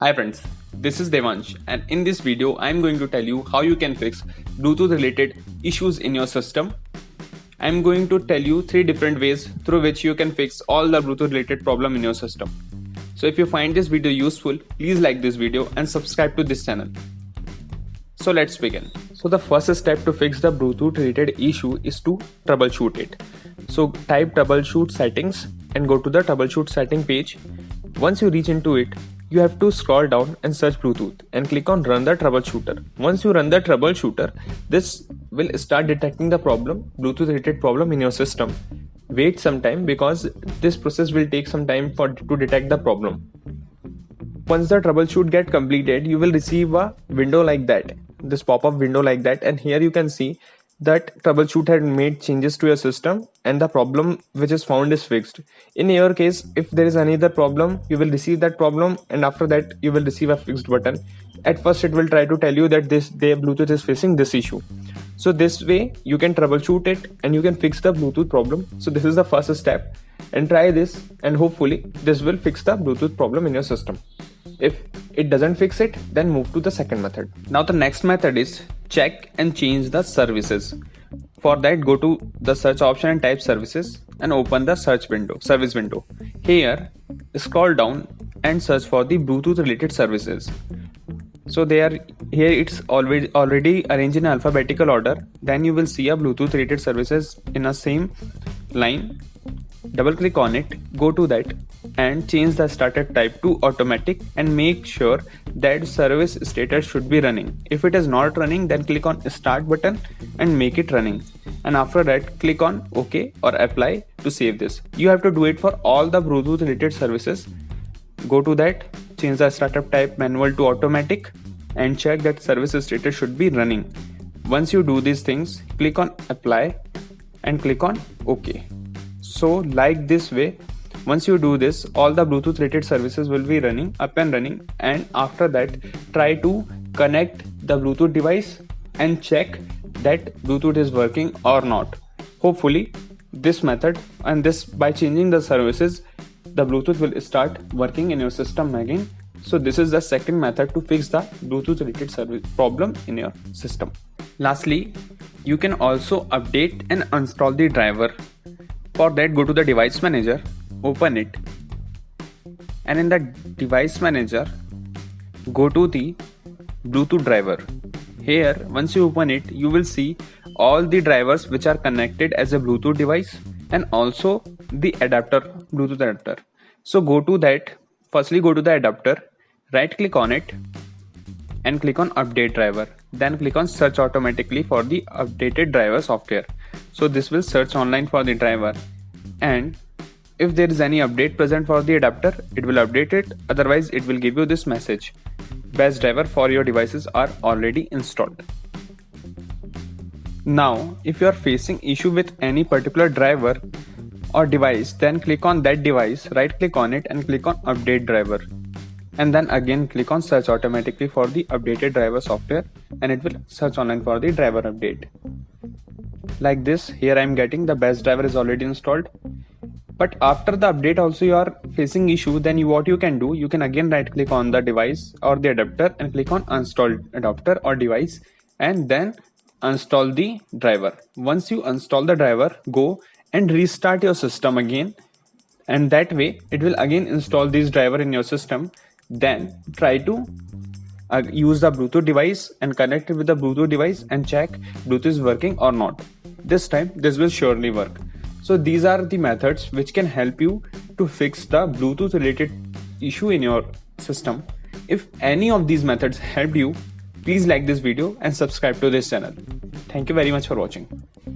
Hi friends, this is Devansh, and in this video I am going to tell you how you can fix Bluetooth related issues in your system. I am going to tell you 3 different ways through which you can fix all the Bluetooth related problem in your system. So if you find this video useful, please like this video and subscribe to this channel. So let's begin. So the first step to fix the Bluetooth related issue is to troubleshoot it. So type troubleshoot settings and go to the troubleshoot setting page. Once you reach into it, you have to scroll down and search Bluetooth and click on run the troubleshooter. Once you run the troubleshooter, this will start detecting the problem, Bluetooth related problem in your system. Wait some time because this process will take some time to detect the problem. Once the troubleshoot get completed, you will receive a window like that, this pop-up window like that, and here you can see that troubleshoot had made changes to your system and the problem which is found is fixed. In your case, if there is any other problem, you will receive that problem and after that you will receive a fixed button. At first it will try to tell you that the Bluetooth is facing this issue. So this way you can troubleshoot it and you can fix the Bluetooth problem. So this is the first step, and try this and hopefully this will fix the Bluetooth problem in your system. If it doesn't fix it, then move to the second method. Now the next method is check and change the services. For that, go to the search option and type services and open the service window. Here, scroll down and search for the Bluetooth related services. So here it's already arranged in alphabetical order. Then you will see a Bluetooth related services in a same line. Double click on it, go to that and change the startup type to automatic and make sure that service status should be running. If it is not running, then click on start button and make it running, and after that click on OK or apply to save this. You have to do it for all the Bluetooth related services. Go to that, change the startup type manual to automatic and check that service status should be running. Once you do these things, click on apply and click on OK. So like this way, once you do this, all the Bluetooth related services will be running up and running, and after that try to connect the Bluetooth device and check that Bluetooth is working or not. Hopefully this method and this by changing the services, the Bluetooth will start working in your system again. So this is the second method to fix the Bluetooth related service problem in your system. Lastly, you can also update and install the driver. For that, go to the device manager, open it, and in the device manager, go to the Bluetooth driver. Here, once you open it, you will see all the drivers which are connected as a Bluetooth device and also the adapter, Bluetooth adapter. So go to that, firstly go to the adapter, right click on it and click on update driver. Then click on search automatically for the updated driver software. So this will search online for the driver, and if there is any update present for the adapter, it will update it. Otherwise it will give you this message: best driver for your devices are already installed. Now if you are facing issue with any particular driver or device, then click on that device, right click on it and click on update driver, and then again click on search automatically for the updated driver software, and it will search online for the driver update. Like this, here I am getting the best driver is already installed. But after the update also you are facing issue, then what you can do, you can again right click on the device or the adapter and click on install adapter or device, and then install the driver. Once you install the driver, go and restart your system again, and that way it will again install this driver in your system. Then try to use the Bluetooth device and connect it with the Bluetooth device and check Bluetooth is working or not. This time this will surely work. So these are the methods which can help you to fix the Bluetooth related issue in your system. If any of these methods helped you, please like this video and subscribe to this channel. Thank you very much for watching.